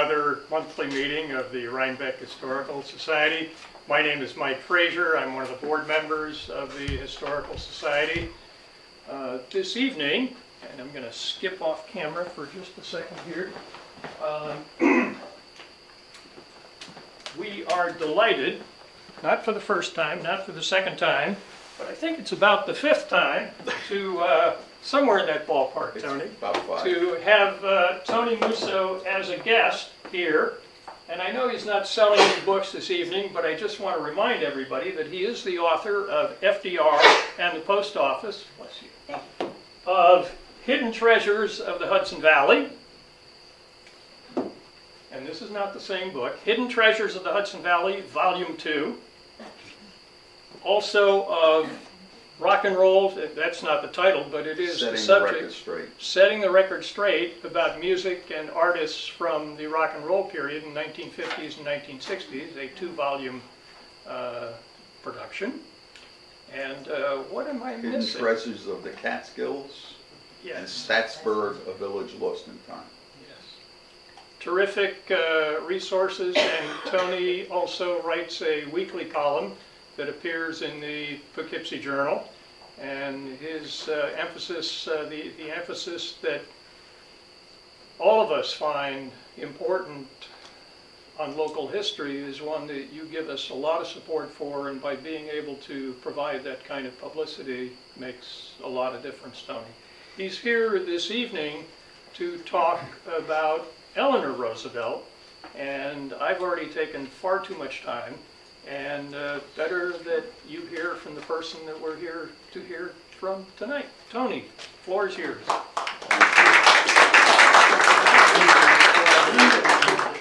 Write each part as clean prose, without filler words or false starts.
another monthly meeting of the Rhinebeck Historical Society. My name is Mike Frazier. I'm one of the board members of the Historical Society. This evening, and I'm going to skip off camera for just a second here, we are delighted, not for the first time, not for the second time, but I think it's about the fifth time, to somewhere in that ballpark, Tony, to have Tony Musso as a guest here. And I know he's not selling any books this evening, but I just want to remind everybody that he is the author of FDR and the Post Office, bless you, of Hidden Treasures of the Hudson Valley. And this is not the same book. Hidden Treasures of the Hudson Valley, Volume 2. Also of Rock and Roll, that's not the title, but it is the subject. Setting the Record Straight. Setting the Record Straight about music and artists from the rock and roll period in 1950s and 1960s, a 2-volume production. And what am I missing? Hidden Treasures of the Catskills. Yes. And Statsburg, A Village Lost in Time. Yes. Terrific resources, and Tony also writes a weekly column that appears in the Poughkeepsie Journal, and his emphasis, the emphasis that all of us find important on local history is one that you give us a lot of support for, and by being able to provide that kind of publicity makes a lot of difference, Tony. He's here this evening to talk about Eleanor Roosevelt, and I've already taken far too much time. And better that you hear from the person that we're here to hear from tonight. Tony, floor is yours.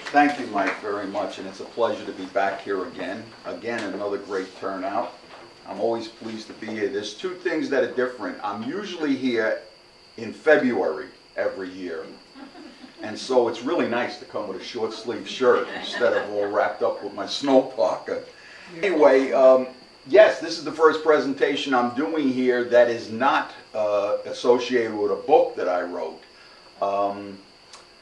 Thank you, Mike, very much, and it's a pleasure to be back here again. Again, another great turnout. I'm always pleased to be here. There's two things that are different. I'm usually here in February every year. And so it's really nice to come with a short sleeve shirt instead of all wrapped up with my snow parka. Anyway, yes, this is the first presentation I'm doing here that is not associated with a book that I wrote. I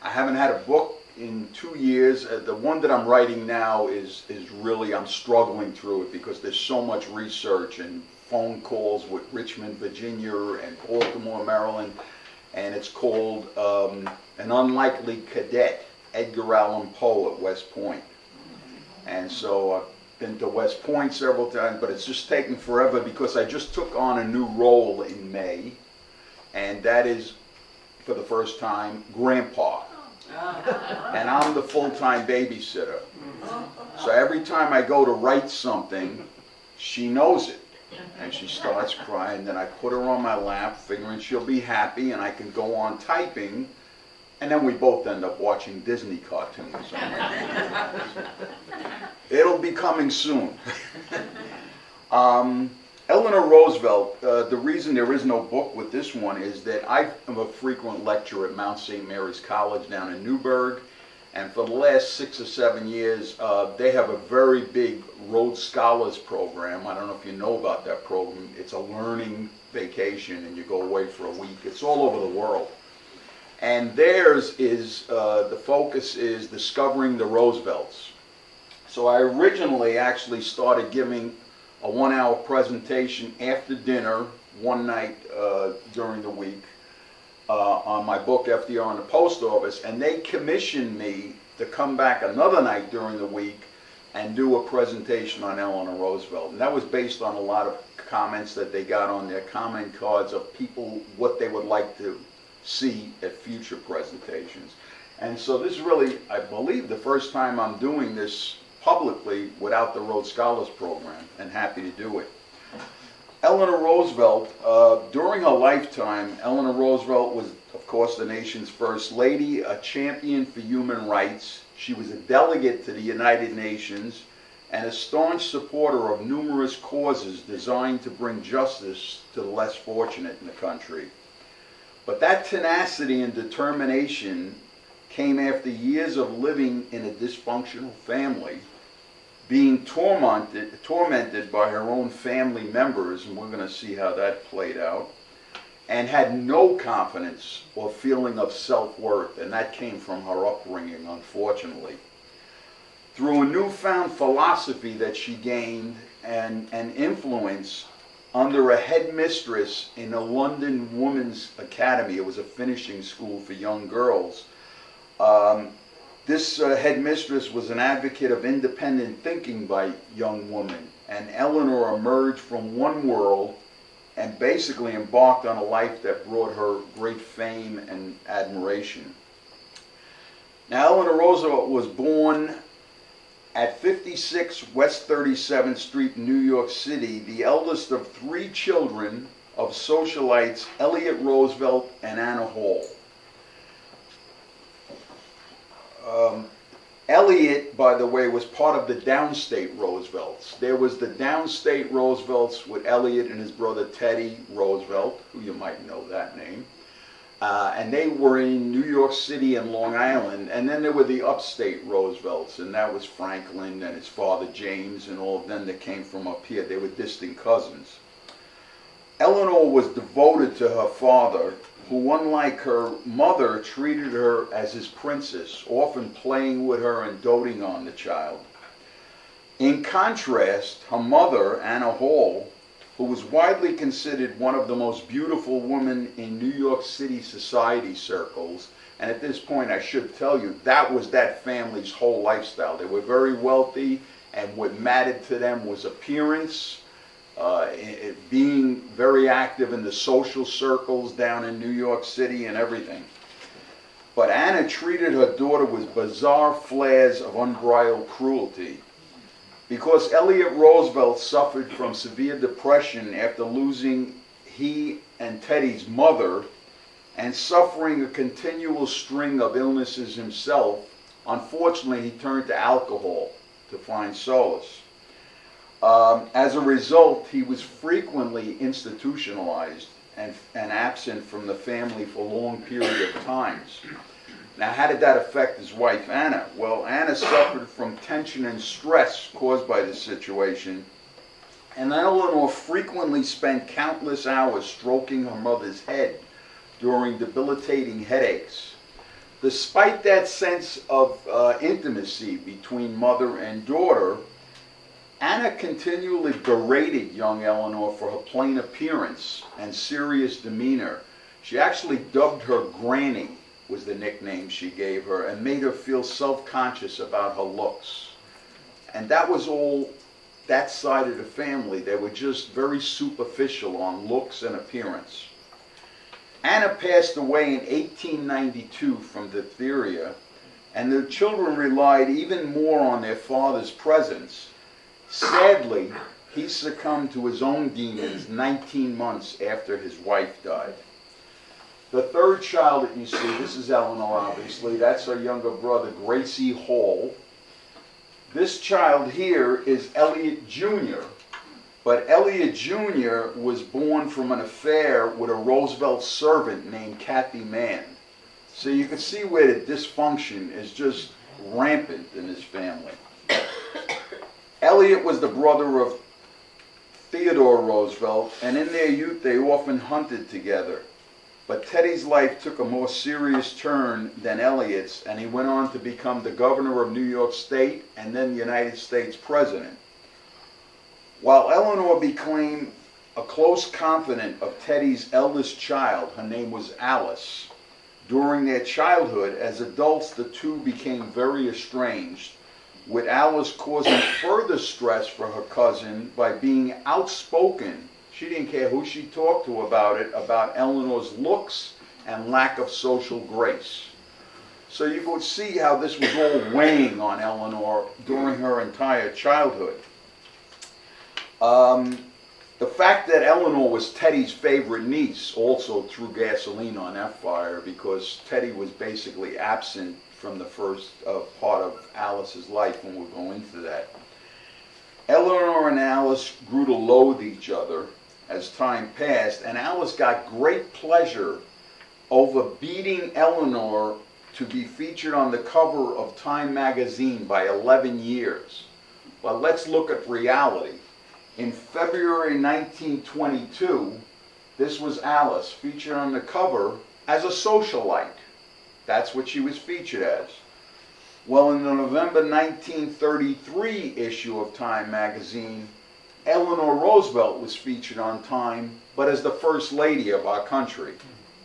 haven't had a book in 2 years. The one that I'm writing now is really, I'm struggling through it because there's so much research and phone calls with Richmond, Virginia and Baltimore, Maryland. And it's called An Unlikely Cadet, Edgar Allan Poe at West Point. And so I've been to West Point several times, but it's just taken forever because I just took on a new role in May, and that is, for the first time, Grandpa. And I'm the full-time babysitter. So every time I go to write something, she knows it. And she starts crying, then I put her on my lap, figuring she'll be happy, and I can go on typing, and then we both end up watching Disney cartoons. It'll be coming soon. Eleanor Roosevelt, the reason there is no book with this one is that I am a frequent lecturer at Mount St. Mary's College down in Newburgh. And for the last 6 or 7 years, they have a very big Rhodes Scholars program. I don't know if you know about that program. It's a learning vacation, and you go away for a week. It's all over the world. And theirs is, the focus is discovering the Roosevelts. So I originally actually started giving a 1-hour presentation after dinner one night during the week. On my book, FDR and the Post Office, and they commissioned me to come back another night during the week and do a presentation on Eleanor Roosevelt. And that was based on a lot of comments that they got on their comment cards of people, what they would like to see at future presentations. And so this is really, I believe, the first time I'm doing this publicly without the Rhodes Scholars Program, and happy to do it. Eleanor Roosevelt, during her lifetime, Eleanor Roosevelt was, of course, the nation's first lady, a champion for human rights. She was a delegate to the United Nations and a staunch supporter of numerous causes designed to bring justice to the less fortunate in the country. But that tenacity and determination came after years of living in a dysfunctional family, being tormented by her own family members, and we're going to see how that played out, and had no confidence or feeling of self-worth, and that came from her upbringing, unfortunately. Through a newfound philosophy that she gained and influence under a headmistress in a London Women's Academy, it was a finishing school for young girls. This headmistress was an advocate of independent thinking by young women, and Eleanor emerged from one world and basically embarked on a life that brought her great fame and admiration. Now, Eleanor Roosevelt was born at 56 West 37th Street, New York City, the eldest of three children of socialites Eleanor Roosevelt and Anna Hall. Elliot, by the way, was part of the downstate Roosevelts. There was the downstate Roosevelts with Elliot and his brother Teddy Roosevelt, who you might know that name. And they were in New York City and Long Island. And then there were the upstate Roosevelts, and that was Franklin and his father James and all of them that came from up here. They were distant cousins. Eleanor was devoted to her father, who, unlike her mother, treated her as his princess, often playing with her and doting on the child. In contrast, her mother, Anna Hall, who was widely considered one of the most beautiful women in New York City society circles, and at this point I should tell you, that was that family's whole lifestyle. They were very wealthy, and what mattered to them was appearance, being very active in the social circles down in New York City and everything. But Anna treated her daughter with bizarre flares of unbridled cruelty. Because Eleanor Roosevelt suffered from severe depression after losing he and Teddy's mother and suffering a continual string of illnesses himself, unfortunately he turned to alcohol to find solace. As a result, he was frequently institutionalized and absent from the family for a long period of times. Now, how did that affect his wife, Anna? Well, Anna suffered from tension and stress caused by this situation, and Eleanor frequently spent countless hours stroking her mother's head during debilitating headaches. Despite that sense of intimacy between mother and daughter, Anna continually berated young Eleanor for her plain appearance and serious demeanor. She actually dubbed her Granny, was the nickname she gave her, and made her feel self-conscious about her looks. And that was all that side of the family. They were just very superficial on looks and appearance. Anna passed away in 1892 from diphtheria, and the children relied even more on their father's presence. Sadly, he succumbed to his own demons 19 months after his wife died. The third child that you see, this is Eleanor, obviously. That's her younger brother, Gracie Hall. This child here is Elliot Jr., but Elliot Jr. was born from an affair with a Roosevelt servant named Kathy Mann. So you can see where the dysfunction is just rampant in this family. Elliot was the brother of Theodore Roosevelt, and in their youth they often hunted together. But Teddy's life took a more serious turn than Elliot's, and he went on to become the governor of New York State and then the United States president. While Eleanor became a close confidant of Teddy's eldest child, her name was Alice, during their childhood, as adults the two became very estranged, with Alice causing further stress for her cousin by being outspoken. She didn't care who she talked to about it, about Eleanor's looks and lack of social grace. So you could see how this was all weighing on Eleanor during her entire childhood. The fact that Eleanor was Teddy's favorite niece also threw gasoline on that fire, because Teddy was basically absent from the first part of Alice's life, and we'll go into that. Eleanor and Alice grew to loathe each other as time passed, and Alice got great pleasure over beating Eleanor to be featured on the cover of Time magazine by 11 years. But let's look at reality. In February 1922, This was Alice, featured on the cover as a socialite. That's what she was featured as. Well, in the November 1933 issue of Time magazine, Eleanor Roosevelt was featured on Time, but as the First Lady of our country.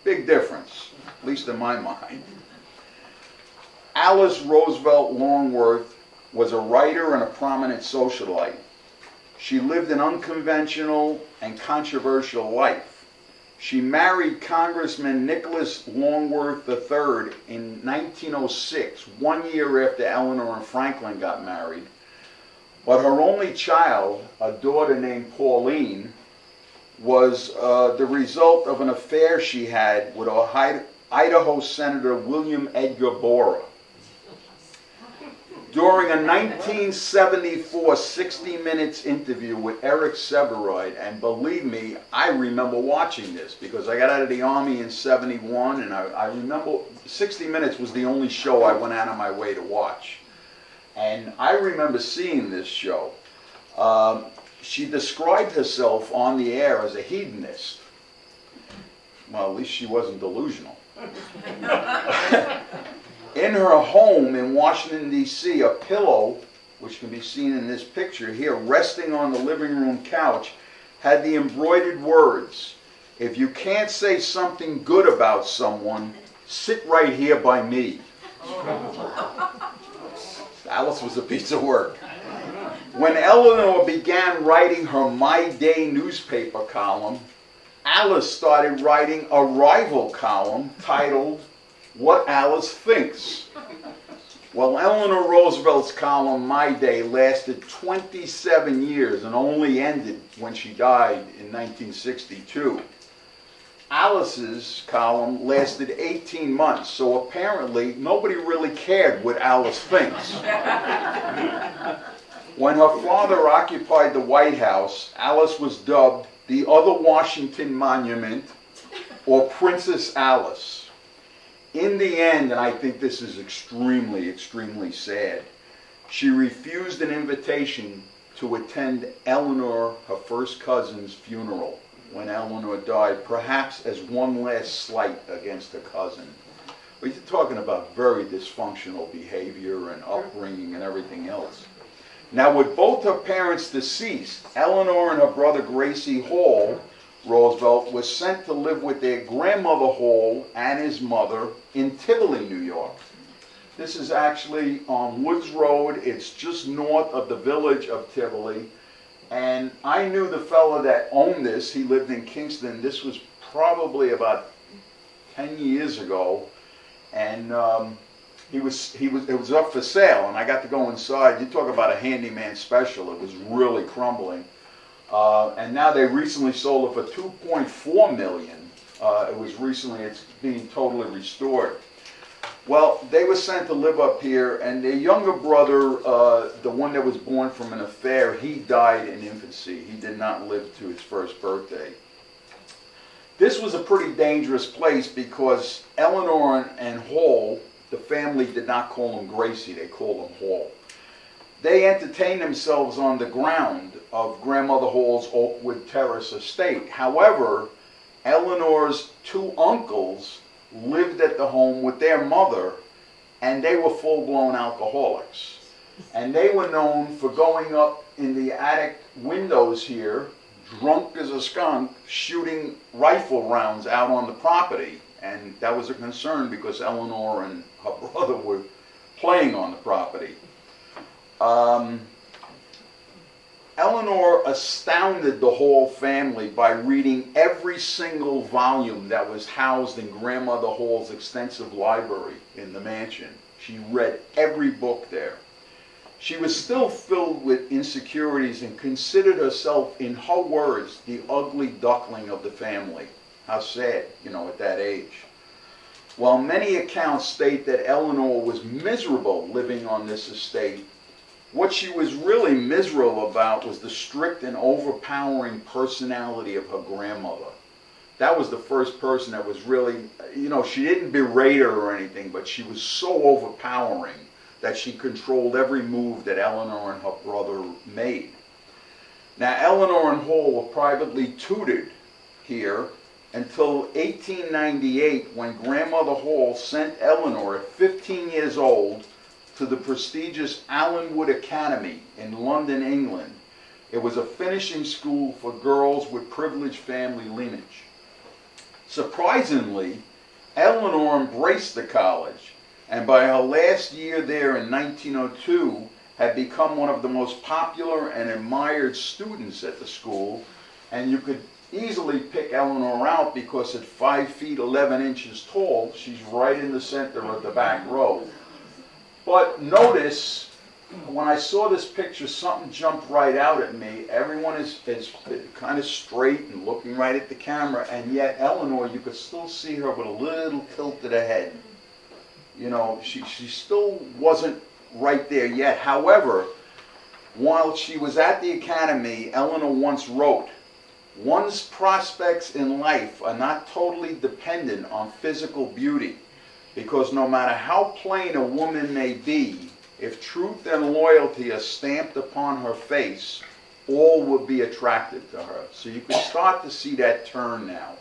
Big difference, at least in my mind. Alice Roosevelt Longworth was a writer and a prominent socialite. She lived an unconventional and controversial life. She married Congressman Nicholas Longworth III in 1906, 1 year after Eleanor and Franklin got married. But her only child, a daughter named Pauline, was the result of an affair she had with Idaho Senator William Edgar Bora. During a 1974 60 Minutes interview with Eric Severoid, and believe me, I remember watching this because I got out of the Army in '71, and I remember 60 Minutes was the only show I went out of my way to watch. And I remember seeing this show. She described herself on the air as a hedonist. Well, at least she wasn't delusional. In her home in Washington, D.C., a pillow, which can be seen in this picture here, resting on the living room couch, had the embroidered words, "If you can't say something good about someone, sit right here by me." Alice was a piece of work. When Eleanor began writing her My Day newspaper column, Alice started writing a rival column titled What Alice Thinks. Well, Eleanor Roosevelt's column, My Day, lasted 27 years and only ended when she died in 1962. Alice's column lasted 18 months, so apparently nobody really cared what Alice thinks. When her father occupied the White House, Alice was dubbed the Other Washington Monument, or Princess Alice. In the end, and I think this is extremely, extremely sad, she refused an invitation to attend Eleanor, her first cousin's funeral when Eleanor died, perhaps as one last slight against her cousin. We're talking about very dysfunctional behavior and upbringing and everything else. Now, with both her parents deceased, Eleanor and her brother Gracie Hall Roosevelt was sent to live with their grandmother Hall and his mother in Tivoli, New York. This is actually on Woods Road. It's just north of the village of Tivoli. And I knew the fellow that owned this. He lived in Kingston. This was probably about 10 years ago. And it was up for sale, and I got to go inside. You talk about a handyman special. It was really crumbling. And now they recently sold it for $2.4 million. It's being totally restored. Well, they were sent to live up here, and their younger brother, the one that was born from an affair, he died in infancy. He did not live to his first birthday. This was a pretty dangerous place because Eleanor and Hall, the family did not call him Gracie, they called him Hall. They entertained themselves on the ground of Grandmother Hall's Oakwood Terrace estate. However, Eleanor's two uncles lived at the home with their mother, and they were full-blown alcoholics. And they were known for going up in the attic windows here, drunk as a skunk, shooting rifle rounds out on the property. And that was a concern because Eleanor and her brother were playing on the property. Eleanor astounded the Hall family by reading every single volume that was housed in Grandmother Hall's extensive library in the mansion. She read every book there. She was still filled with insecurities and considered herself, in her words, the ugly duckling of the family. How sad, at that age. While many accounts state that Eleanor was miserable living on this estate, what she was really miserable about was the strict and overpowering personality of her grandmother. That was the first person that was really, she didn't berate her or anything, but she was so overpowering that she controlled every move that Eleanor and her brother made. Now, Eleanor and Hall were privately tutored here, until 1898 when Grandmother Hall sent Eleanor at 15 years old to the prestigious Allenwood Academy in London, England. It was a finishing school for girls with privileged family lineage. Surprisingly, Eleanor embraced the college, and by her last year there in 1902, had become one of the most popular and admired students at the school, and you could easily pick Eleanor out because at 5 feet 11 inches tall, she's right in the center of the back row. But notice, when I saw this picture, something jumped right out at me. Everyone is kind of straight and looking right at the camera, and yet Eleanor, you could still see her with a little tilt of the head. You know, she still wasn't right there yet. However, while she was at the academy, Eleanor once wrote, "One's prospects in life are not totally dependent on physical beauty, because no matter how plain a woman may be, if truth and loyalty are stamped upon her face, all will be attracted to her." So you can start to see that turn now.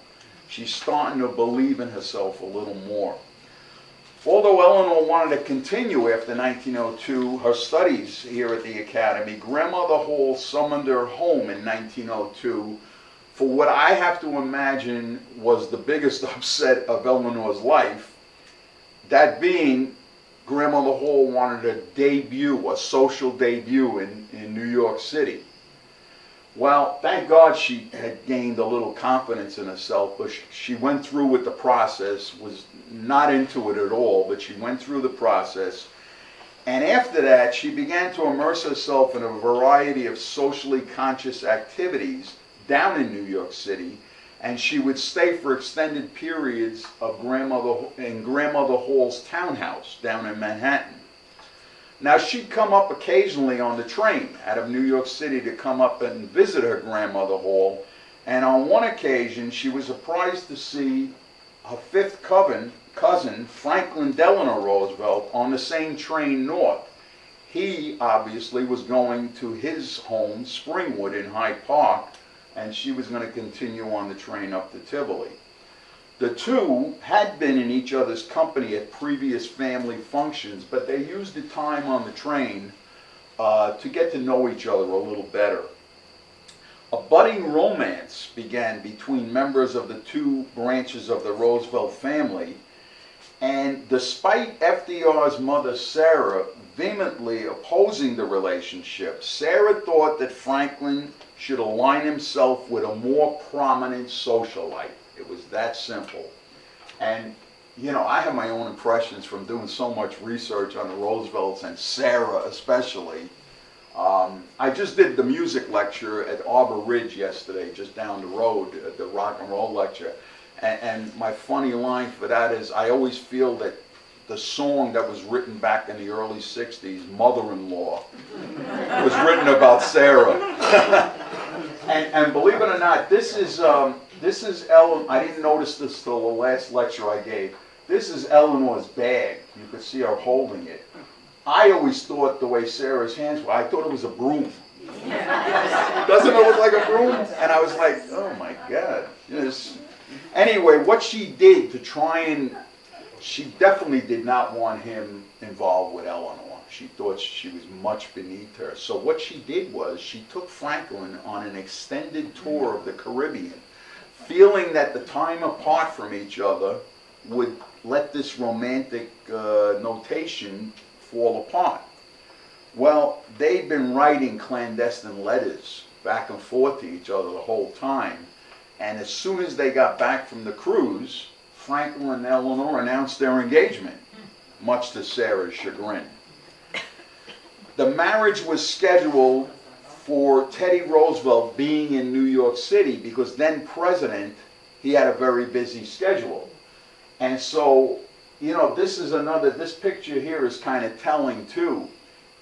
She's starting to believe in herself a little more. Although Eleanor wanted to continue after 1902 her studies here at the Academy, Grandmother Hall summoned her home in 1902 for what I have to imagine was the biggest upset of Eleanor's life, that being Grandmother Hall wanted a debut, a social debut in New York City. Well, thank God she had gained a little confidence in herself, but she went through with the process, was not into it at all, but she went through the process. And after that, she began to immerse herself in a variety of socially conscious activities down in New York City, and she would stay for extended periods in Grandmother Hall's townhouse down in Manhattan. Now, she'd come up occasionally on the train out of New York City to come up and visit her Grandmother Hall, and on one occasion she was surprised to see her fifth cousin, Franklin Delano Roosevelt, on the same train north. He obviously was going to his home, Springwood in Hyde Park, and she was going to continue on the train up to Tivoli. The two had been in each other's company at previous family functions, but they used the time on the train to get to know each other a little better. A budding romance began between members of the two branches of the Roosevelt family, and despite FDR's mother, Sarah, vehemently opposing the relationship, Sarah thought that Franklin should align himself with a more prominent socialite. It was that simple. And, you know, I have my own impressions from doing so much research on the Roosevelts, and Sarah especially. I just did the music lecture at Arbor Ridge yesterday, just down the road, at the rock and roll lecture. And my funny line for that is, I always feel that the song that was written back in the early 60s, Mother-in-Law, was written about Sarah. and believe it or not, this is Ellen. I didn't notice this till the last lecture I gave. This is Eleanor's bag. You could see her holding it. I always thought the way Sarah's hands were, I thought it was a broom. Doesn't it look like a broom? And I was like, oh my God. Yes. Anyway, what she did to try and, she definitely did not want him involved with Eleanor. She thought she was much beneath her. So what she did was, she took Franklin on an extended tour of the Caribbean, feeling that the time apart from each other would let this romantic notation fall apart. Well, they'd been writing clandestine letters back and forth to each other the whole time, and as soon as they got back from the cruise, Franklin and Eleanor announced their engagement, much to Sarah's chagrin. The marriage was scheduled for Teddy Roosevelt being in New York City, because then president, he had a very busy schedule. And so, you know, this picture here is kind of telling too.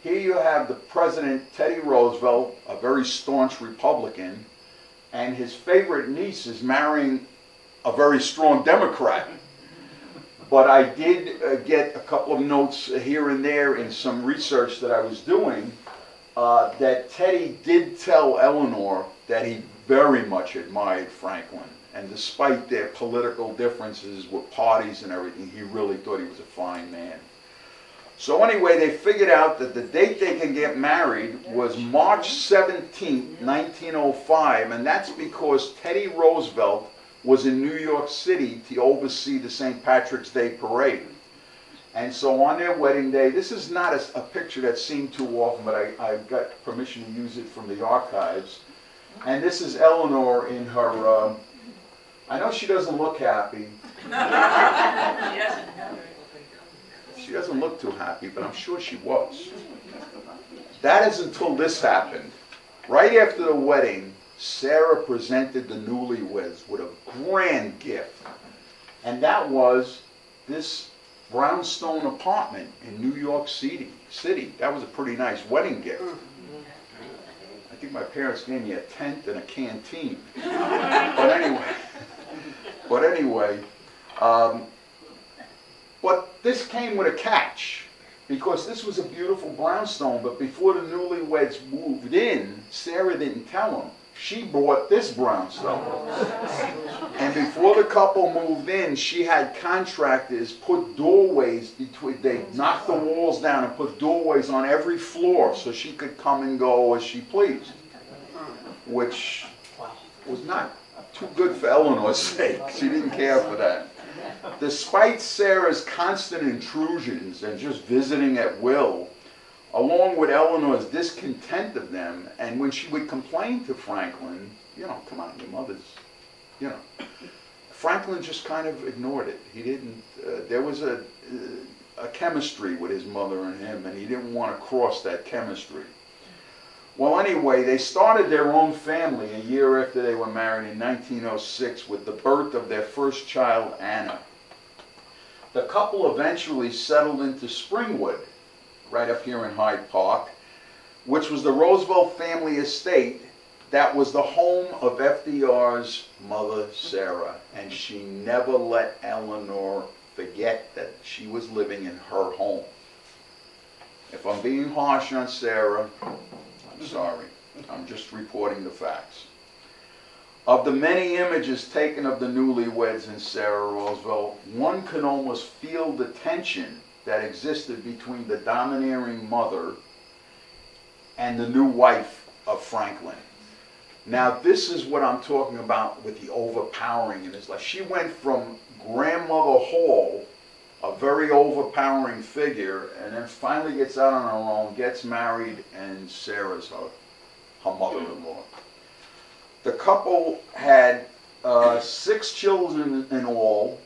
Here you have the president, Teddy Roosevelt, a very staunch Republican, and his favorite niece is marrying a very strong Democrat. But I did get a couple of notes here and there in some research that I was doing, that Teddy did tell Eleanor that he very much admired Franklin. And despite their political differences with parties and everything, he really thought he was a fine man. So anyway, they figured out that the date they can get married was March 17th, 1905, and that's because Teddy Roosevelt was in New York City to oversee the St. Patrick's Day parade. And so on their wedding day, this is not a picture that's seen too often, but I got permission to use it from the archives. And this is Eleanor in her, I know she doesn't look happy. She doesn't look too happy, but I'm sure she was. That is until this happened. Right after the wedding, Sarah presented the newlyweds with a grand gift. And that was this brownstone apartment in New York City. That was a pretty nice wedding gift. I think my parents gave me a tent and a canteen. But anyway, but this came with a catch, because this was a beautiful brownstone, but before the newlyweds moved in, Sarah didn't tell them. She bought this brownstone. And before the couple moved in, she had contractors put doorways between, they knocked the walls down and put doorways on every floor so she could come and go as she pleased, which was not too good for Eleanor's sake. She didn't care for that. Despite Sarah's constant intrusions and just visiting at will, along with Eleanor's discontent of them, and when she would complain to Franklin, you know, come on, your mother's, you know, Franklin just kind of ignored it. He didn't, there was a chemistry with his mother and him, and he didn't want to cross that chemistry. Well, anyway, they started their own family a year after they were married in 1906 with the birth of their first child, Anna. The couple eventually settled into Springwood, right up here in Hyde Park, which was the Roosevelt family estate that was the home of FDR's mother, Sarah. And she never let Eleanor forget that she was living in her home. If I'm being harsh on Sarah, I'm sorry. I'm just reporting the facts. Of the many images taken of the newlyweds and Sarah Roosevelt, one can almost feel the tension that existed between the domineering mother and the new wife of Franklin. Now, this is what I'm talking about with the overpowering in his life. She went from Grandmother Hall, a very overpowering figure, and then finally gets out on her own, gets married, and Sarah's her mother-in-law. The couple had 6 children in all,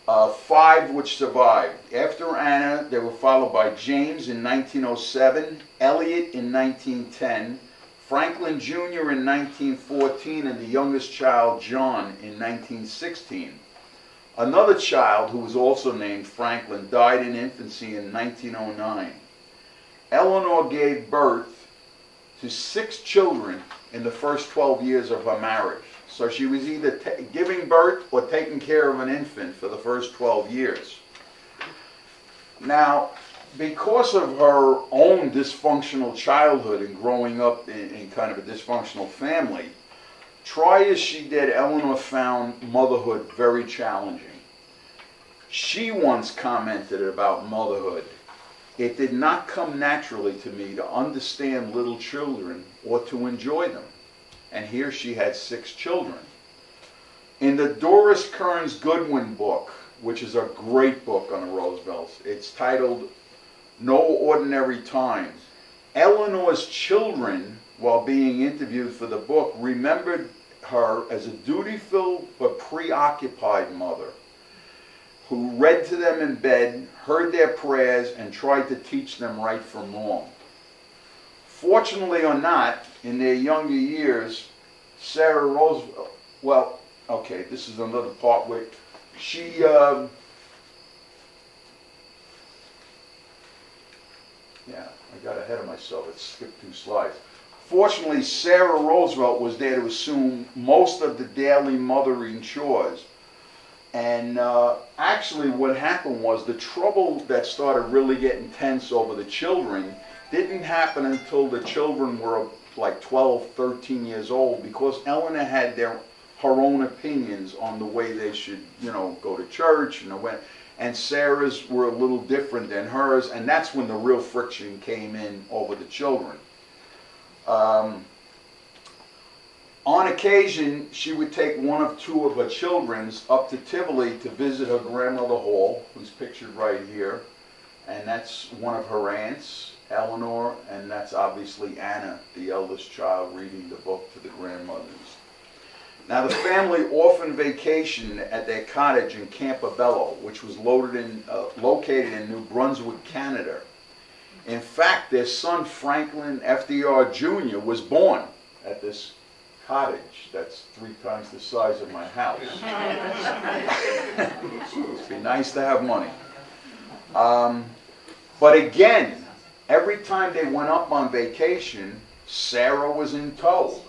5 which survived. After Anna, they were followed by James in 1907, Elliot in 1910, Franklin Jr. in 1914, and the youngest child, John, in 1916. Another child, who was also named Franklin, died in infancy in 1909. Eleanor gave birth to 6 children in the first 12 years of her marriage. So she was either giving birth or taking care of an infant for the first 12 years. Now, because of her own dysfunctional childhood and growing up in kind of a dysfunctional family, try as she did, Eleanor found motherhood very challenging. She once commented about motherhood, "It did not come naturally to me to understand little children or to enjoy them." And here she had 6 children. In the Doris Kearns Goodwin book, which is a great book on the Roosevelts, it's titled No Ordinary Times, Eleanor's children, while being interviewed for the book, remembered her as a dutiful but preoccupied mother who read to them in bed, heard their prayers, and tried to teach them right from wrong. Fortunately or not, in their younger years, Sarah Roosevelt, well, okay, this is another part where she, yeah, I got ahead of myself, it skipped 2 slides. Fortunately, Sarah Roosevelt was there to assume most of the daily mothering chores. And actually what happened was the trouble that started really getting tense over the children didn't happen until the children were like 12, 13 years old, because Eleanor had her own opinions on the way they should, go to church and Sarah's were a little different than hers, and that's when the real friction came in over the children. On occasion, she would take one of two of her children up to Tivoli to visit her grandmother Hall, who's pictured right here, and that's one of her aunts, Eleanor, and that's obviously Anna, the eldest child, reading the book to the grandmothers. Now, the family often vacationed at their cottage in Campobello, which was located in New Brunswick, Canada. In fact, their son, Franklin FDR Jr., was born at this cottage. That's 3 times the size of my house. It'd be nice to have money. But again, every time they went up on vacation, Sarah was in tow.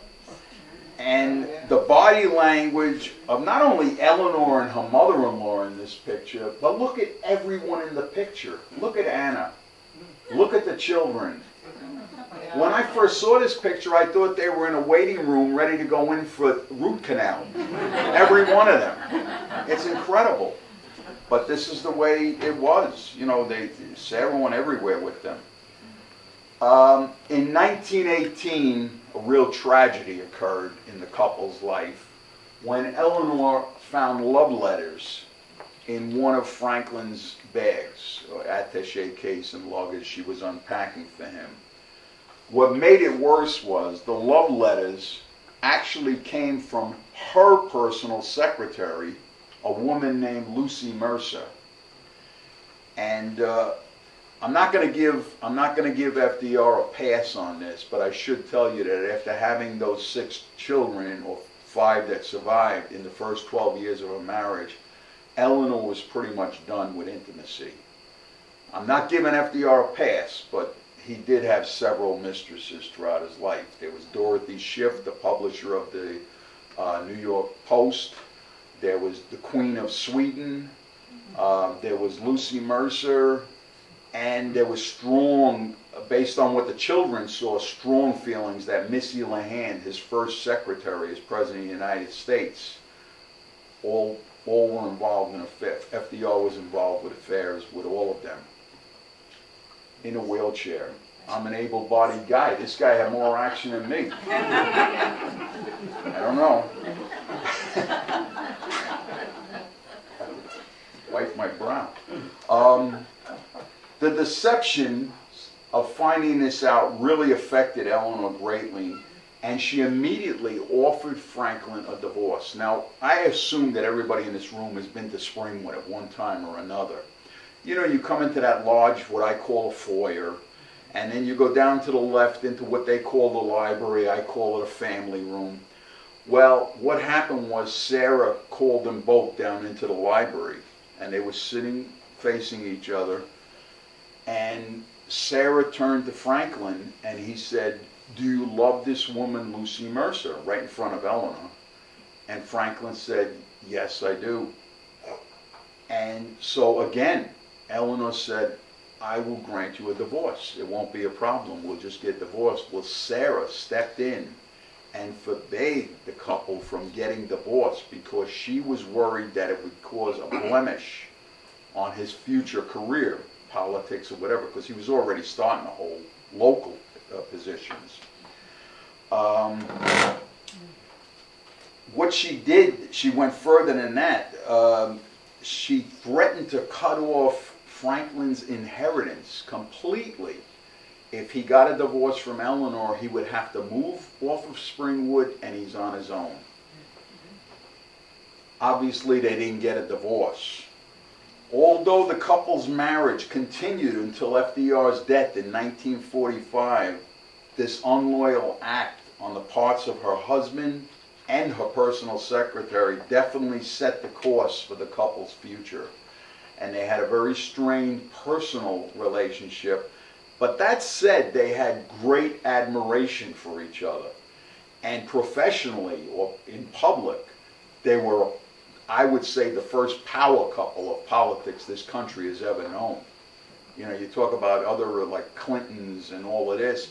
And the body language of not only Eleanor and her mother-in-law in this picture, but look at everyone in the picture. Look at Anna. Look at the children. When I first saw this picture, I thought they were in a waiting room ready to go in for root canal. Every one of them. It's incredible. But this is the way it was. Sarah went everywhere with them. In 1918, a real tragedy occurred in the couple's life when Eleanor found love letters in one of Franklin's bags, or attaché case and luggage she was unpacking for him. What made it worse was the love letters actually came from her personal secretary, a woman named Lucy Mercer. And I'm not going to give FDR a pass on this, but I should tell you that after having those 6 children, or 5 that survived in the first 12 years of her marriage, Eleanor was pretty much done with intimacy. I'm not giving FDR a pass, but he did have several mistresses throughout his life. There was Dorothy Schiff, the publisher of the New York Post. There was the Queen of Sweden. There was Lucy Mercer. And there was strong, based on what the children saw, strong feelings that Missy LeHand, his first secretary as President of the United States, all were involved in affairs. FDR was involved with affairs with all of them. In a wheelchair. I'm an able-bodied guy. This guy had more action than me. I don't know. Wipe my brow. The deception of finding this out really affected Eleanor greatly, and she immediately offered Franklin a divorce. Now, I assume that everybody in this room has been to Springwood at one time or another. You come into that lodge, what I call a foyer, and then you go down to the left into what they call the library. I call it a family room. Well, what happened was Sarah called them both down into the library, and they were sitting facing each other. And Sarah turned to Franklin and he said, "Do you love this woman, Lucy Mercer?" right in front of Eleanor. And Franklin said, "Yes, I do." And so again, Eleanor said, "I will grant you a divorce. It won't be a problem. We'll just get divorced." Well, Sarah stepped in and forbade the couple from getting divorced because she was worried that it would cause a blemish on his future career, politics or whatever, because he was already starting to hold local positions. What she did, she went further than that. She threatened to cut off Franklin's inheritance completely. If he got a divorce from Eleanor, he would have to move off of Springwood and he's on his own. Obviously, they didn't get a divorce. Although the couple's marriage continued until FDR's death in 1945, this unloyal act on the parts of her husband and her personal secretary definitely set the course for the couple's future. And they had a very strained personal relationship. But that said, they had great admiration for each other. And professionally, or in public, they were, I would say, the first power couple of politics this country has ever known. You know, you talk about other like Clintons and all of this.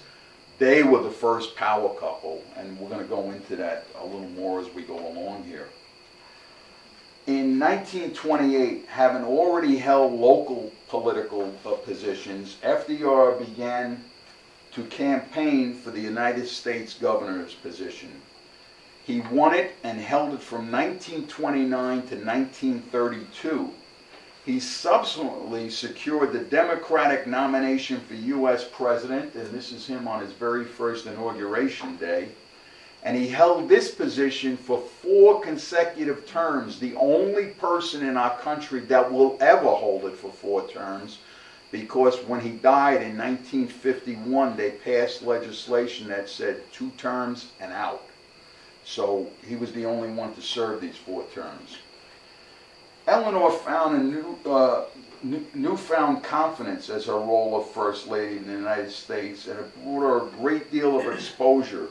they were the first power couple, and we're going to go into that a little more as we go along here. In 1928, having already held local political positions, FDR began to campaign for the United States governor's position. He won it and held it from 1929 to 1932. He subsequently secured the Democratic nomination for U.S. President, and this is him on his very first inauguration day. And he held this position for 4 consecutive terms, the only person in our country that will ever hold it for 4 terms, because when he died in 1951, they passed legislation that said 2 terms and out. So he was the only one to serve these 4 terms. Eleanor found a newfound confidence as her role of First Lady in the United States, and it brought her a great deal of exposure.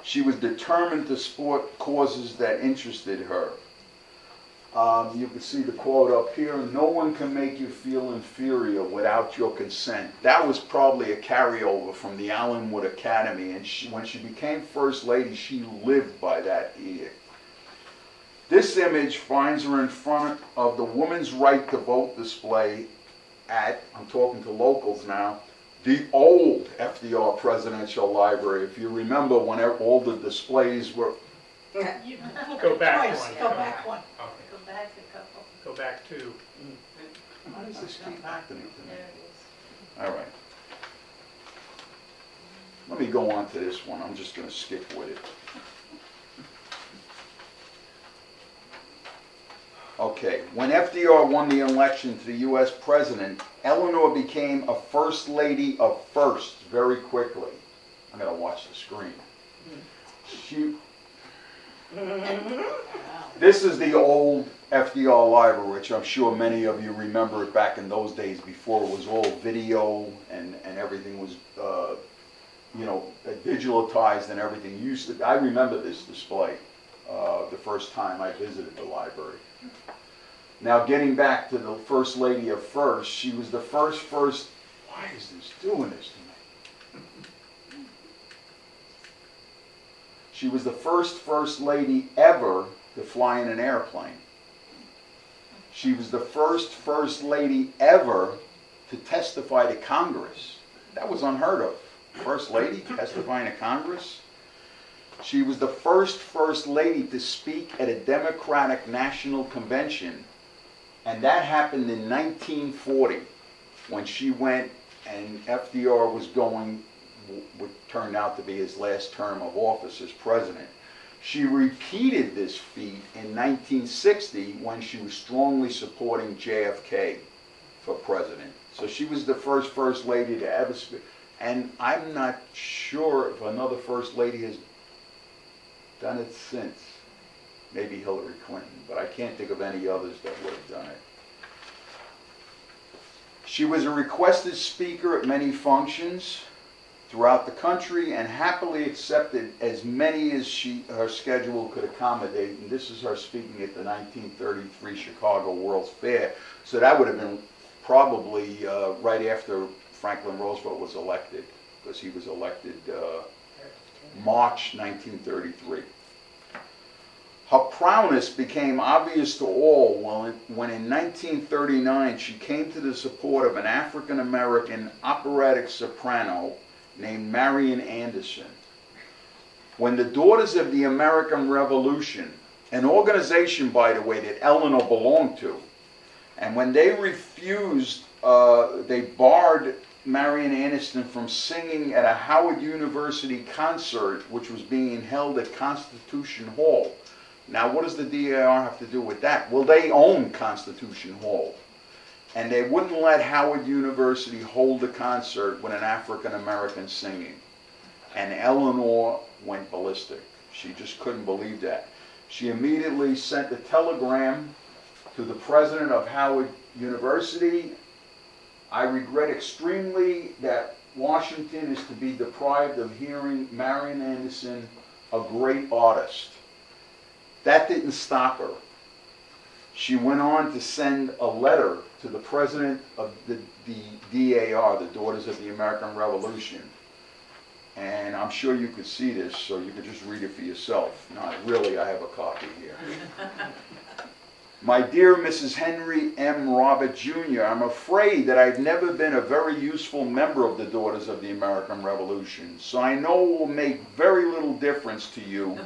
She was determined to support causes that interested her. You can see the quote up here, "No one can make you feel inferior without your consent." That was probably a carryover from the Allenwood Academy, and when she became First Lady, she lived by that edict. This image finds her in front of the Women's Right to Vote display at, I'm talking to locals now, the old FDR Presidential Library. If you remember when all the displays were... Go back one. Go back one. Okay. Go back a couple. Go back to... Why does this keep happening to me? There it is. All right. Let me go on to this one. I'm just going to skip with it. Okay, when FDR won the election to the U.S. President, Eleanor became a First Lady of firsts very quickly. I'm going to watch the screen. This is the old FDR library, which I'm sure many of you remember it back in those days before it was all video and everything was, you know, digitalized and everything. I remember this display the first time I visited the library. Now, getting back to the First Lady of First, she was the first... Why is this doing this to me? She was the First Lady ever to fly in an airplane. She was the First Lady ever to testify to Congress. That was unheard of. First Lady testifying to Congress. She was the First Lady to speak at a Democratic National Convention, and that happened in 1940 when she went, and FDR was going what turned out to be his last term of office as president. She repeated this feat in 1960 when she was strongly supporting JFK for president. So she was the First Lady to ever speak, and I'm not sure if another First Lady has done it since. Maybe Hillary Clinton, but I can't think of any others that would have done it. She was a requested speaker at many functions throughout the country and happily accepted as many as her schedule could accommodate. And this is her speaking at the 1933 Chicago World's Fair. So that would have been probably right after Franklin Roosevelt was elected, because he was elected March 1933. Her prowess became obvious to all when in 1939 she came to the support of an African-American operatic soprano named Marian Anderson. When the Daughters of the American Revolution, an organization, by the way, that Eleanor belonged to, and when they refused, they barred Marian Anderson from singing at a Howard University concert which was being held at Constitution Hall. Now, what does the DAR have to do with that? Well, they own Constitution Hall, and they wouldn't let Howard University hold a concert with an African-American singing. And Eleanor went ballistic. She just couldn't believe that. She immediately sent a telegram to the president of Howard University. "I regret extremely that Washington is to be deprived of hearing Marian Anderson, a great artist." That didn't stop her. She went on to send a letter to the president of the DAR, the Daughters of the American Revolution, And I'm sure you could see this, so you could just read it for yourself. Not really, I have a copy here. My dear Mrs. Henry M. Robert Jr., I'm afraid that I've never been a very useful member of the Daughters of the American Revolution, so I know it will make very little difference to you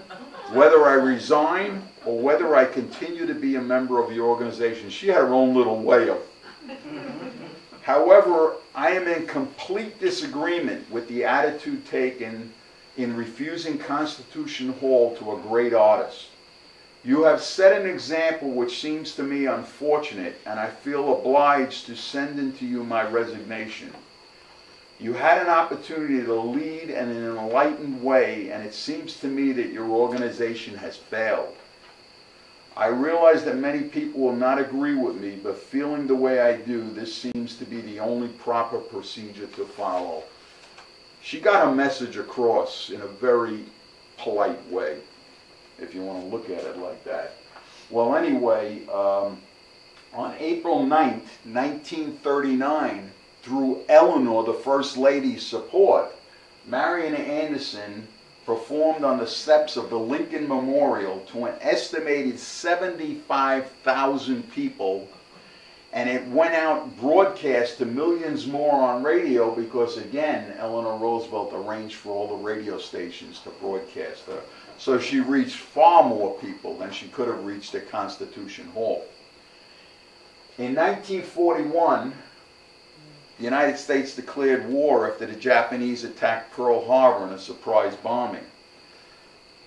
whether I resign or whether I continue to be a member of the organization. She had her own little way of. However, I am in complete disagreement with the attitude taken in refusing Constitution Hall to a great artist. You have set an example which seems to me unfortunate, and I feel obliged to send into you my resignation. You had an opportunity to lead in an enlightened way, and it seems to me that your organization has failed. I realize that many people will not agree with me, but feeling the way I do, this seems to be the only proper procedure to follow. She got her message across in a very polite way, if you want to look at it like that. Well, anyway, on April 9th, 1939, through Eleanor, the First Lady's support, Marian Anderson performed on the steps of the Lincoln Memorial to an estimated 75,000 people, and it went out broadcast to millions more on radio because, again, Eleanor Roosevelt arranged for all the radio stations to broadcast her. So she reached far more people than she could have reached at Constitution Hall. In 1941, the United States declared war after the Japanese attacked Pearl Harbor in a surprise bombing.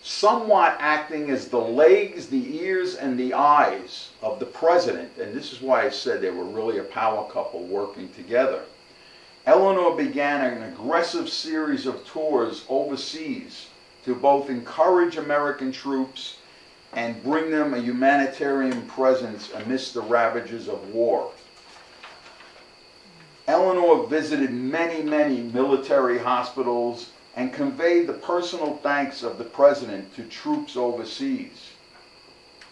Somewhat acting as the legs, the ears, and the eyes of the president, and this is why I said they were really a power couple working together, Eleanor began an aggressive series of tours overseas to both encourage American troops and bring them a humanitarian presence amidst the ravages of war. Eleanor visited many, many military hospitals and conveyed the personal thanks of the president to troops overseas.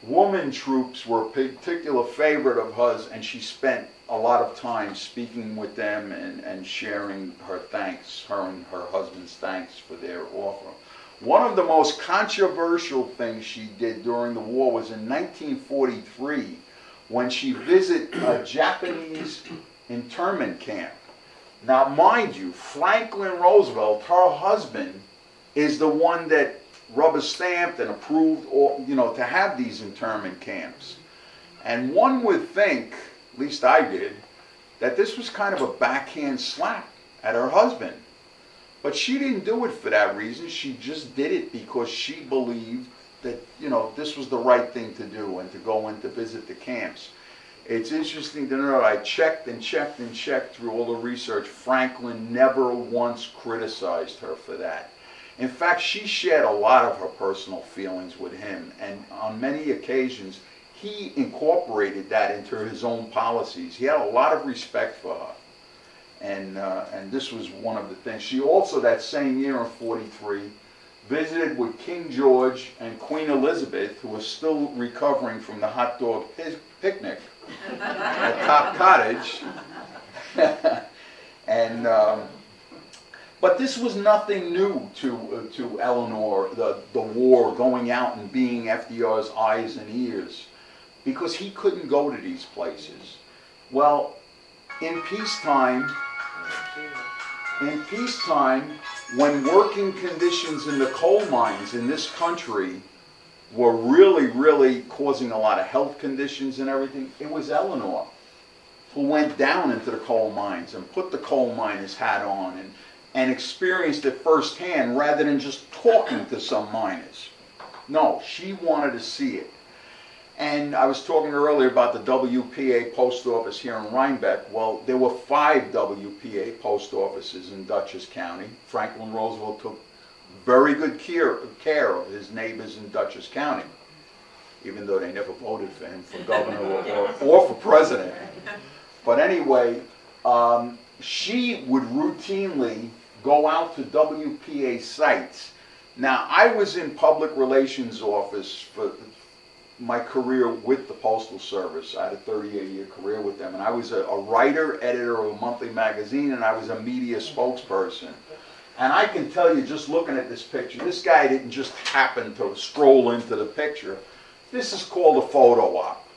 Woman troops were a particular favorite of hers, and she spent a lot of time speaking with them and sharing her thanks, her and her husband's thanks for their offer. One of the most controversial things she did during the war was in 1943 when she visited a Japanese internment camp. Now, mind you, Franklin Roosevelt, her husband, is the one that rubber-stamped and approved, to have these internment camps. And one would think, at least I did, that this was kind of a backhand slap at her husband. But she didn't do it for that reason. She just did it because she believed that, this was the right thing to do and to go in to visit the camps. It's interesting to know, I checked and checked and checked through all the research. Franklin never once criticized her for that. In fact, she shared a lot of her personal feelings with him, and on many occasions, he incorporated that into his own policies. He had a lot of respect for her, and this was one of the things. She also, that same year in '43, visited with King George and Queen Elizabeth, who was still recovering from the hot dog picnic at Top Cottage. And but this was nothing new to Eleanor, the war, going out and being FDR's eyes and ears, because he couldn't go to these places. Well, in peacetime, when working conditions in the coal mines in this country were really, really causing a lot of health conditions and everything, it was Eleanor who went down into the coal mines and put the coal miner's hat on and experienced it firsthand rather than just talking to some miners. No, she wanted to see it. And I was talking earlier about the WPA post office here in Rhinebeck. Well, there were 5 WPA post offices in Dutchess County. Franklin Roosevelt took very good care of his neighbors in Dutchess County, even though they never voted for him for governor or for president. But anyway, she would routinely go out to WPA sites. Now, I was in public relations office for my career with the Postal Service. I had a 38-year career with them, and I was a writer, editor of a monthly magazine, and I was a media spokesperson. And I can tell you, just looking at this picture, this guy didn't just happen to stroll into the picture. This is called a photo op.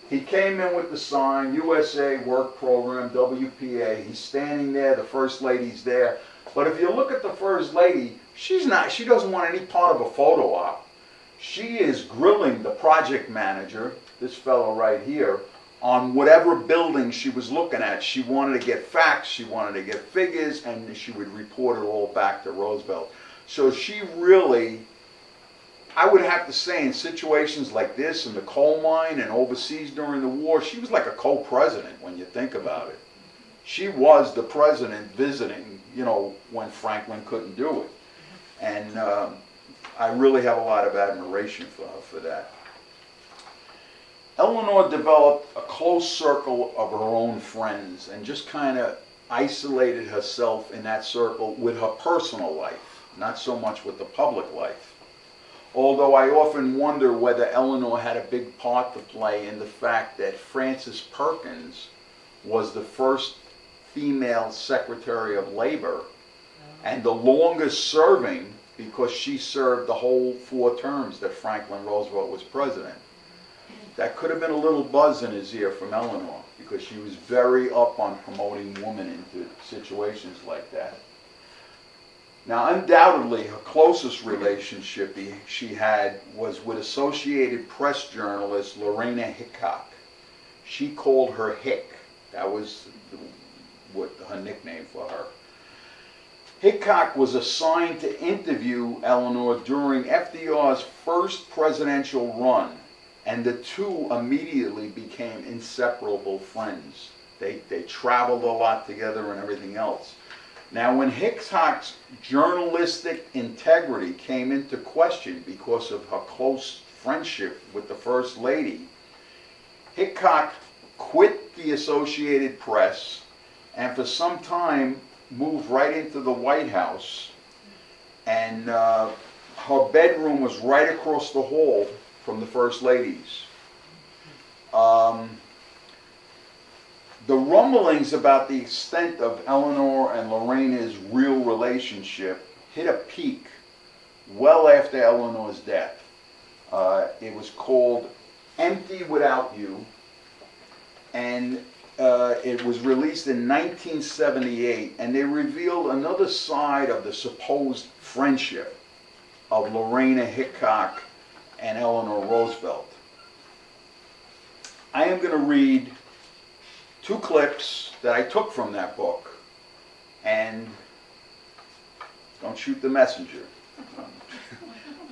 He came in with the sign, USA Work Program, WPA. He's standing there, the First Lady's there. But if you look at the First Lady, she doesn't want any part of a photo op. She is grilling the project manager, this fellow right here, on whatever building she was looking at. She wanted to get facts, she wanted to get figures, and she would report it all back to Roosevelt. So she really, I would have to say, in situations like this, in the coal mine and overseas during the war, she was like a co-president when you think about it. She was the president visiting, you know, when Franklin couldn't do it. And I really have a lot of admiration for her for that. Eleanor developed a close circle of her own friends and just kind of isolated herself in that circle with her personal life, not so much with the public life. Although I often wonder whether Eleanor had a big part to play in the fact that Frances Perkins was the first female Secretary of Labor and the longest serving, because she served the whole 4 terms that Franklin Roosevelt was president. That could have been a little buzz in his ear from Eleanor, because she was very up on promoting women into situations like that. Now, undoubtedly, her closest relationship she had was with Associated Press journalist Lorena Hickok. She called her Hick. That was what her nickname for her. Hickok was assigned to interview Eleanor during FDR's first presidential run, and the two immediately became inseparable friends. They traveled a lot together and everything else. Now, when Hickok's journalistic integrity came into question because of her close friendship with the First Lady, Hickok quit the Associated Press and for some time moved right into the White House, and her bedroom was right across the hall from the First Lady's. The rumblings about the extent of Eleanor and Lorena's real relationship hit a peak well after Eleanor's death. It was called Empty Without You, and it was released in 1978, and they revealed another side of the supposed friendship of Lorena Hickok and Eleanor Roosevelt. I am going to read 2 clips that I took from that book, and don't shoot the messenger.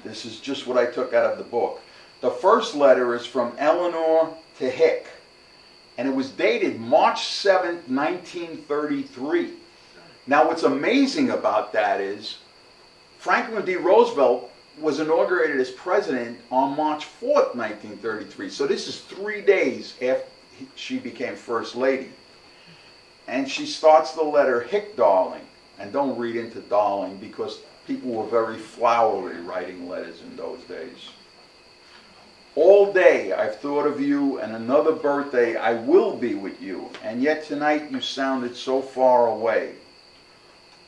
This is just what I took out of the book. The first letter is from Eleanor to Hick, and it was dated March 7th, 1933. Now, what's amazing about that is Franklin D. Roosevelt was inaugurated as president on March 4th, 1933. So this is 3 days after she became First Lady. And she starts the letter, Hick, darling. And don't read into darling, because people were very flowery writing letters in those days. All day I've thought of you, and another birthday I will be with you, and yet tonight you sounded so far away.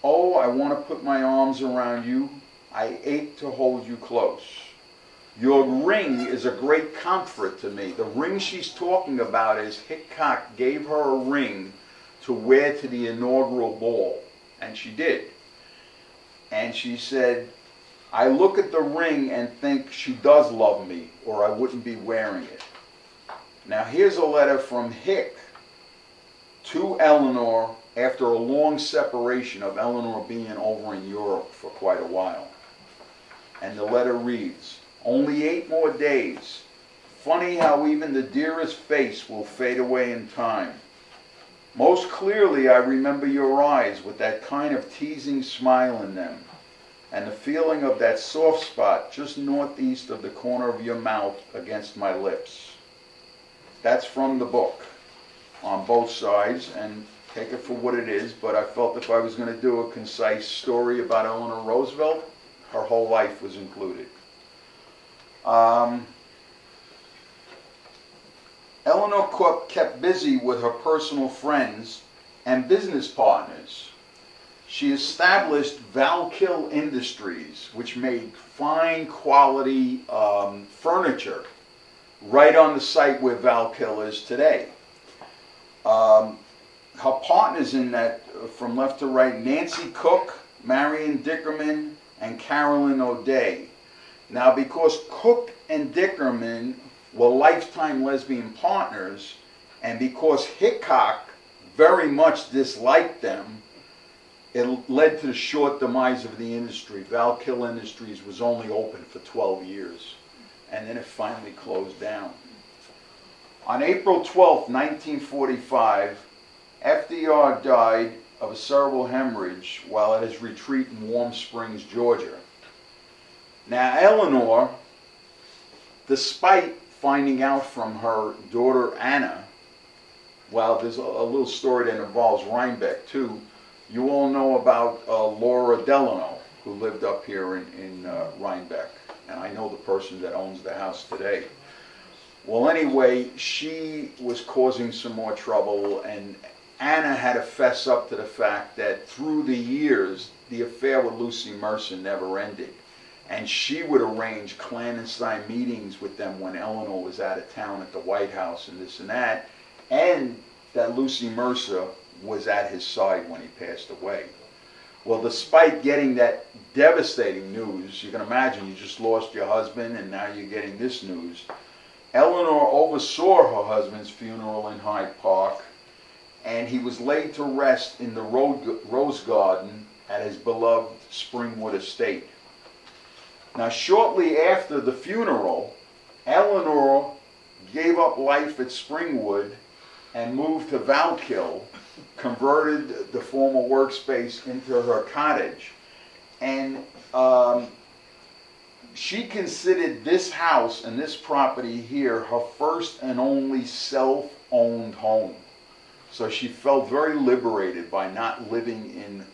Oh, I want to put my arms around you. I ache to hold you close. Your ring is a great comfort to me. The ring she's talking about is Hickok gave her a ring to wear to the inaugural ball, and she did. And she said, I look at the ring and think she does love me, or I wouldn't be wearing it. Now here's a letter from Hick to Eleanor after a long separation of Eleanor being over in Europe for quite a while. And the letter reads, only 8 more days. Funny how even the dearest face will fade away in time. Most clearly I remember your eyes with that kind of teasing smile in them, and the feeling of that soft spot just northeast of the corner of your mouth against my lips. That's from the book on both sides, and take it for what it is, but I felt if I was going to do a concise story about Eleanor Roosevelt, her whole life was included. Eleanor kept busy with her personal friends and business partners. she established Valkill Industries, which made fine quality furniture right on the site where Valkill is today. Her partners in that, from left to right, Nancy Cook, Marion Dickerman, and Carolyn O'Day. Now, because Cook and Dickerman were lifetime lesbian partners, and because Hickok very much disliked them, it led to the short demise of the industry. Valkill Industries was only open for 12 years, and then it finally closed down. On April 12, 1945, FDR died of a cerebral hemorrhage while at his retreat in Warm Springs, Georgia. Now, Eleanor, despite finding out from her daughter Anna, well, there's a little story that involves Rhinebeck too. You all know about Laura Delano, who lived up here in Rhinebeck, and I know the person that owns the house today. Well, anyway, she was causing some more trouble, and Anna had to fess up to the fact that through the years, the affair with Lucy Mercer never ended. And she would arrange clandestine meetings with them when Eleanor was out of town at the White House and this and that, and that Lucy Mercer was at his side when he passed away. Well, despite getting that devastating news, you can imagine you just lost your husband and now you're getting this news. Eleanor oversaw her husband's funeral in Hyde Park, and he was laid to rest in the Rose Garden at his beloved Springwood estate. Now, shortly after the funeral, Eleanor gave up life at Springwood and moved to Valkill, converted the former workspace into her cottage. And she considered this house and this property here her first and only self-owned home. So she felt very liberated by not living in,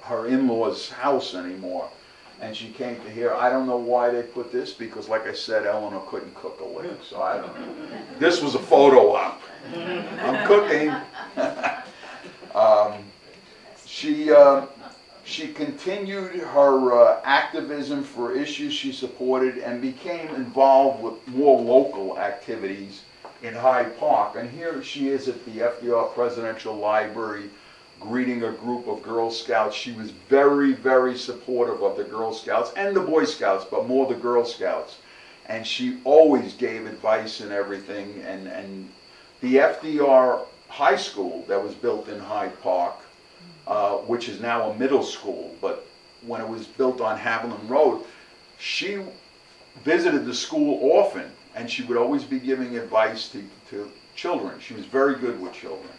her in-laws' house anymore. And she came to here. I don't know why they put this, because like I said, Eleanor couldn't cook a lick, so I don't know. This was a photo op. I'm cooking. She continued her activism for issues she supported and became involved with more local activities in Hyde Park. And here she is at the FDR Presidential Library greeting a group of Girl Scouts. She was very, very supportive of the Girl Scouts and the Boy Scouts, but more the Girl Scouts. And she always gave advice and everything. And the FDR High School that was built in Hyde Park, which is now a middle school, but when it was built on Haviland Road, she visited the school often, and she would always be giving advice to children. She was very good with children,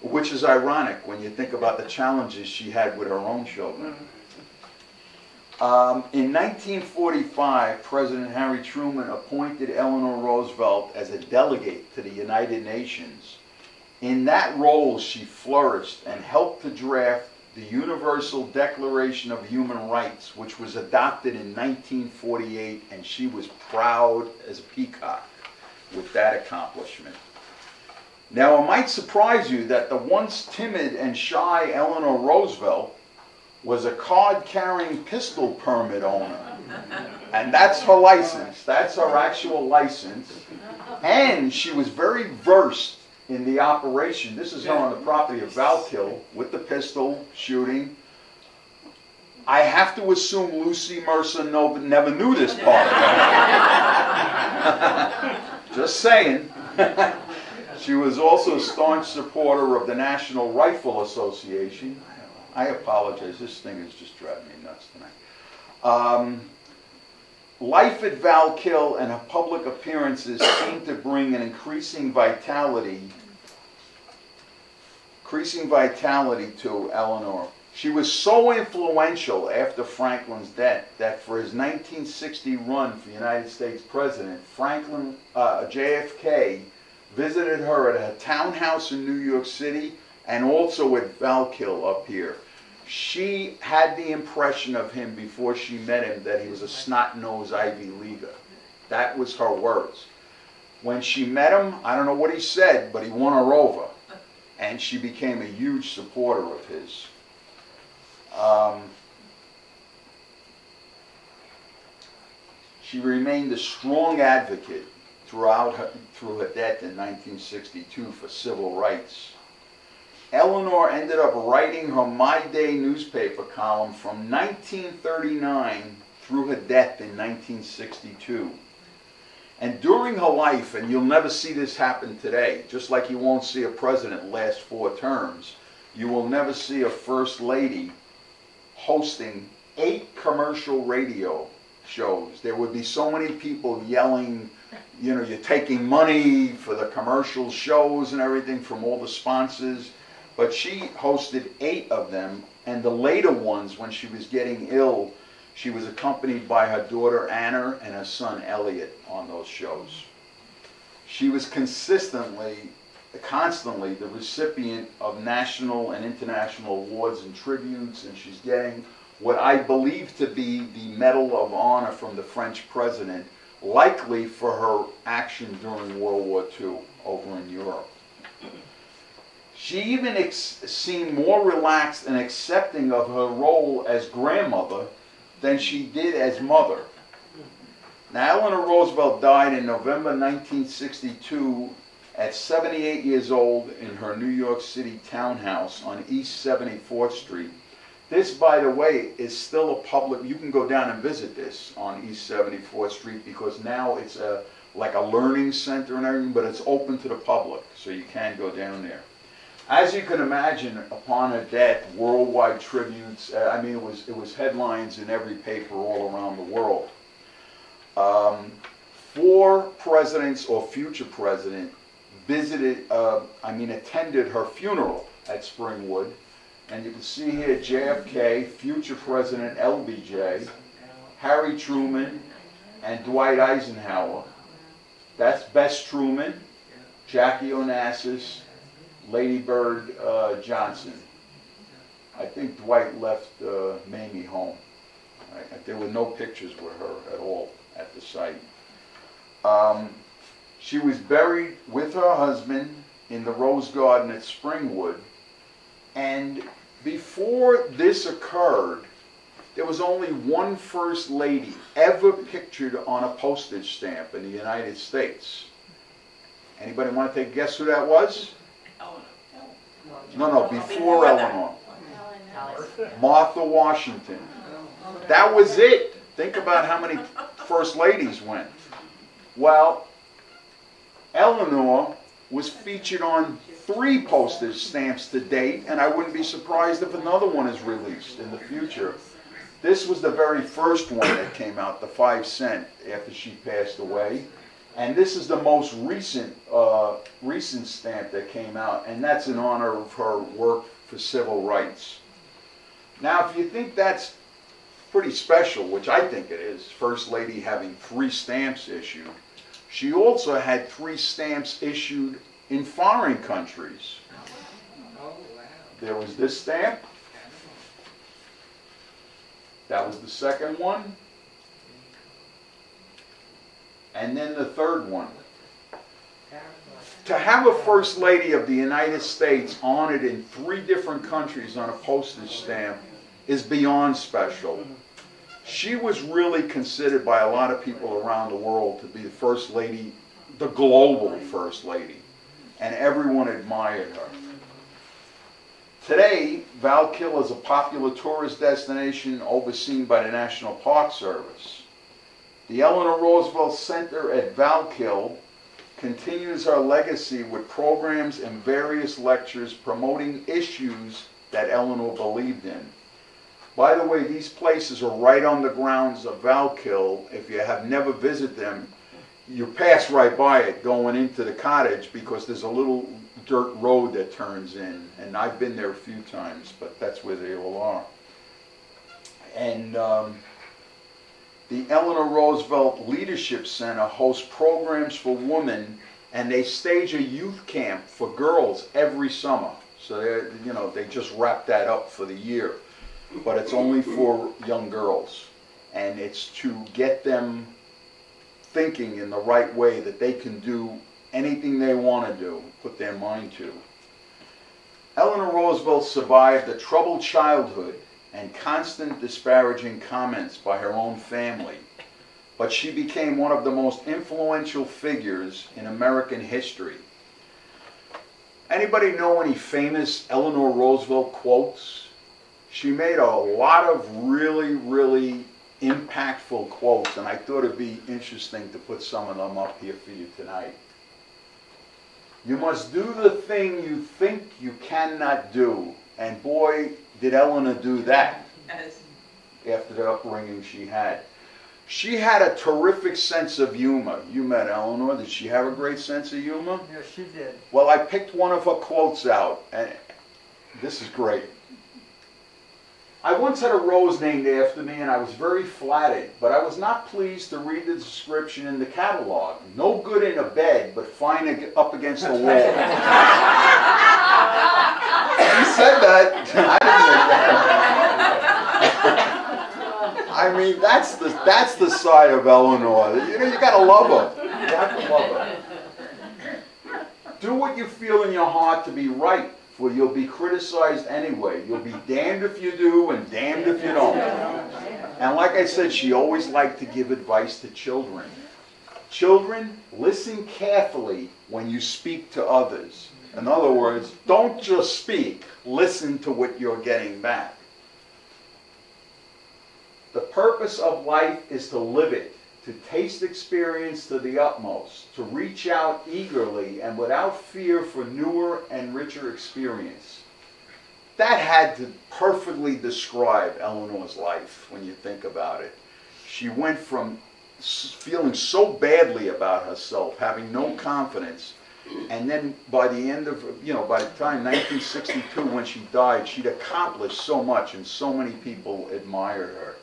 which is ironic when you think about the challenges she had with her own children. In 1945, President Harry Truman appointed Eleanor Roosevelt as a delegate to the United Nations. In that role, she flourished and helped to draft the Universal Declaration of Human Rights, which was adopted in 1948, and she was proud as a peacock with that accomplishment. Now, it might surprise you that the once timid and shy Eleanor Roosevelt was a card-carrying pistol permit owner. And that's her license. That's her actual license. And she was very versed in the operation. This is her on the property of Valkill with the pistol shooting. I have to assume Lucy Mercer never knew this part. Just saying. She was also a staunch supporter of the National Rifle Association. I apologize, this thing is just driving me nuts tonight. Life at Valkill and her public appearances seemed to bring an increasing vitality to Eleanor. She was so influential after Franklin's death that for his 1960 run for United States President, JFK visited her at a townhouse in New York City and also at Valkill up here. She had the impression of him before she met him that he was a snot-nosed Ivy Leaguer. That was her words. When she met him, I don't know what he said, but he won her over. and she became a huge supporter of his. She remained a strong advocate through her death in 1962 for civil rights. Eleanor ended up writing her My Day newspaper column from 1939 through her death in 1962. And during her life, and you'll never see this happen today, just like you won't see a president last 4 terms, you will never see a first lady hosting 8 commercial radio shows. There would be so many people yelling, you know, you're taking money for the commercial shows and everything from all the sponsors. But she hosted 8 of them, and the later ones, when she was getting ill, she was accompanied by her daughter Anna and her son Elliot on those shows. She was constantly the recipient of national and international awards and tributes, and she's getting what I believe to be the Medal of Honor from the French president, likely for her action during World War II over in Europe. She even seemed more relaxed and accepting of her role as grandmother than she did as mother. Now, Eleanor Roosevelt died in November 1962 at 78 years old in her New York City townhouse on East 74th Street. This, by the way, is still a public, you can go down and visit this on East 74th Street because now it's like a learning center and everything, but it's open to the public, so you can go down there. As you can imagine, upon her death, worldwide tributes, I mean, it was headlines in every paper all around the world. 4 presidents or future president attended her funeral at Springwood. And you can see here JFK, future President LBJ, Harry Truman, and Dwight Eisenhower. That's Bess Truman, Jackie Onassis, Lady Bird Johnson. I think Dwight left Mamie home. Right? There were no pictures with her at all at the site. She was buried with her husband in the Rose Garden at Springwood. And before this occurred, there was only one first lady ever pictured on a postage stamp in the United States. Anybody want to take a guess who that was? No, before Eleanor. Martha Washington. That was it. Think about how many first ladies went. Well, Eleanor was featured on 3 postage stamps to date, and I wouldn't be surprised if another one is released in the future. This was the very first one that came out, the 5 cent, after she passed away. And this is the most recent stamp that came out, and that's in honor of her work for civil rights. Now, if you think that's pretty special, which I think it is, First Lady having 3 stamps issued, she also had 3 stamps issued in foreign countries. There was this stamp. That was the second one. And then the third one. To have a First Lady of the United States honored in 3 different countries on a postage stamp is beyond special. She was really considered by a lot of people around the world to be the First Lady, the global First Lady, and everyone admired her. Today, Valkill is a popular tourist destination overseen by the National Park Service. The Eleanor Roosevelt Center at Valkill continues her legacy with programs and various lectures promoting issues that Eleanor believed in. By the way, these places are right on the grounds of Valkill. If you have never visited them, you pass right by it going into the cottage because there's a little dirt road that turns in. And I've been there a few times, but that's where they all are. And the Eleanor Roosevelt Leadership Center hosts programs for women, and they stage a youth camp for girls every summer. So they just wrap that up for the year. But it's only for young girls. And it's to get them thinking in the right way that they can do anything they want to do, put their mind to. Eleanor Roosevelt survived a troubled childhood and constant disparaging comments by her own family, but she became one of the most influential figures in American history. Anybody know any famous Eleanor Roosevelt quotes? She made a lot of really, really impactful quotes, and I thought it'd be interesting to put some of them up here for you tonight. You must do the thing you think you cannot do. And boy, did Eleanor do that after the upbringing she had. She had a terrific sense of humor. You met Eleanor. Did she have a great sense of humor? Yes, she did. Well, I picked one of her quotes out, and this is great. I once had a rose named after me, and I was very flattered, but I was not pleased to read the description in the catalog. No good in a bed, but fine up against the wall. You said that. I didn't make that. I mean, that's the side of Eleanor. You know, you gotta love her. You have to love her. Do what you feel in your heart to be right, for you'll be criticized anyway. You'll be damned if you do and damned if you don't. And like I said, she always liked to give advice to children. Children, listen carefully when you speak to others. In other words, don't just speak. Listen to what you're getting back. The purpose of life is to live it, to taste experience to the utmost, to reach out eagerly and without fear for newer and richer experience. That had to perfectly describe Eleanor's life when you think about it. She went from feeling so badly about herself, having no confidence, and then by the end of, by the time 1962 when she died, she'd accomplished so much and so many people admired her.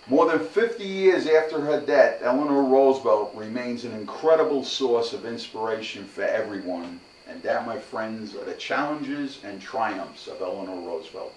More than 50 years after her death, Eleanor Roosevelt remains an incredible source of inspiration for everyone. And that, my friends, are the challenges and triumphs of Eleanor Roosevelt.